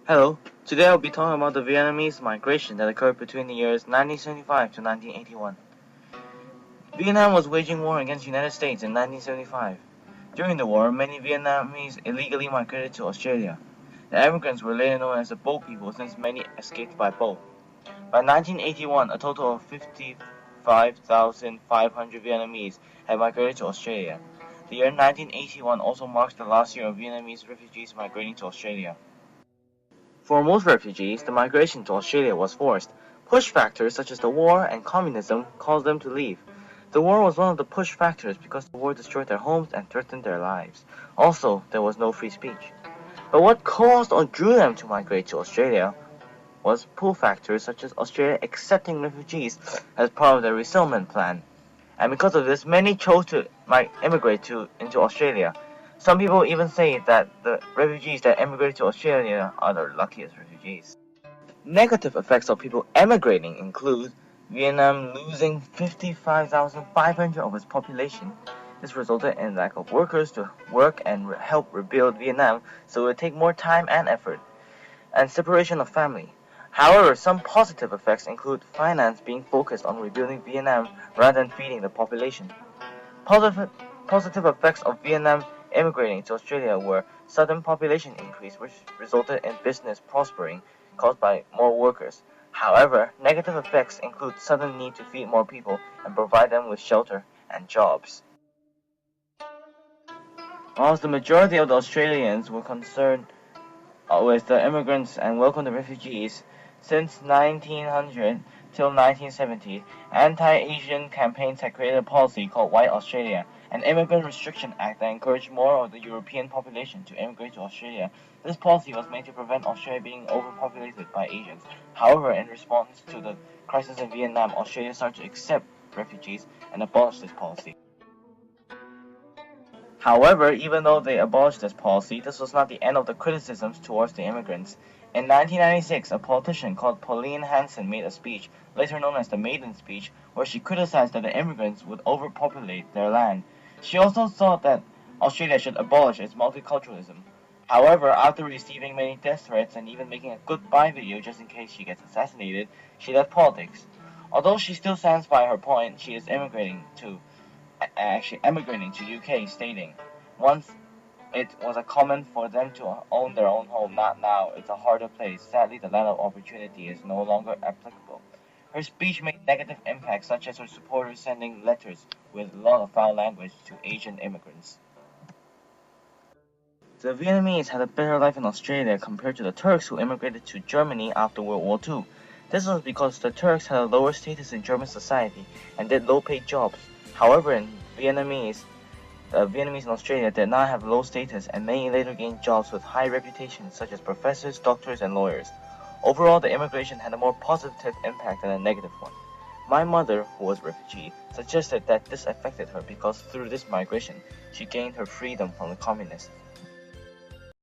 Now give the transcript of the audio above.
Hello, today I'll be talking about the Vietnamese migration that occurred between the years 1975 to 1981. Vietnam was waging war against the United States in 1975. During the war, many Vietnamese illegally migrated to Australia. The immigrants were later known as the boat people since many escaped by boat. By 1981, a total of 55,500 Vietnamese had migrated to Australia. The year 1981 also marks the last year of Vietnamese refugees migrating to Australia. For most refugees, the migration to Australia was forced. Push factors such as the war and communism caused them to leave. The war was one of the push factors because the war destroyed their homes and threatened their lives. Also, there was no free speech. But what caused or drew them to migrate to Australia was pull factors such as Australia accepting refugees as part of their resettlement plan. And because of this, many chose to immigrate into Australia. Some people even say that the refugees that emigrated to Australia are the luckiest refugees. Negative effects of people emigrating include Vietnam losing 55,500 of its population. This resulted in lack of workers to work and help rebuild Vietnam, so it would take more time and effort, and separation of family. However, some positive effects include finance being focused on rebuilding Vietnam rather than feeding the population. Positive effects of Vietnam immigrating to Australia were sudden population increase, which resulted in business prospering caused by more workers. However, negative effects include sudden need to feed more people and provide them with shelter and jobs. Whilst the majority of the Australians were concerned with the immigrants and welcomed the refugees, since 1900 till 1970, anti-Asian campaigns had created a policy called White Australia, an immigrant restriction act that encouraged more of the European population to immigrate to Australia. This policy was made to prevent Australia being overpopulated by Asians. However, in response to the crisis in Vietnam, Australia started to accept refugees and abolish this policy. However, even though they abolished this policy, this was not the end of the criticisms towards the immigrants. In 1996, a politician called Pauline Hanson made a speech, later known as the Maiden Speech, where she criticized that the immigrants would overpopulate their land. She also thought that Australia should abolish its multiculturalism. However, after receiving many death threats and even making a goodbye video just in case she gets assassinated, she left politics. Although she still stands by her point, she is emigrating to UK, stating, "Once it was a common for them to own their own home, not now. It's a harder place. Sadly, the land of opportunity is no longer applicable." Her speech made negative impacts, such as her supporters sending letters with a lot of foul language to Asian immigrants. The Vietnamese had a better life in Australia compared to the Turks who immigrated to Germany after World War II. This was because the Turks had a lower status in German society and did low-paid jobs. However, Vietnamese in Australia did not have low status, and many later gained jobs with high reputations such as professors, doctors, and lawyers. Overall, the immigration had a more positive impact than a negative one. My mother, who was a refugee, suggested that this affected her because through this migration, she gained her freedom from the communists.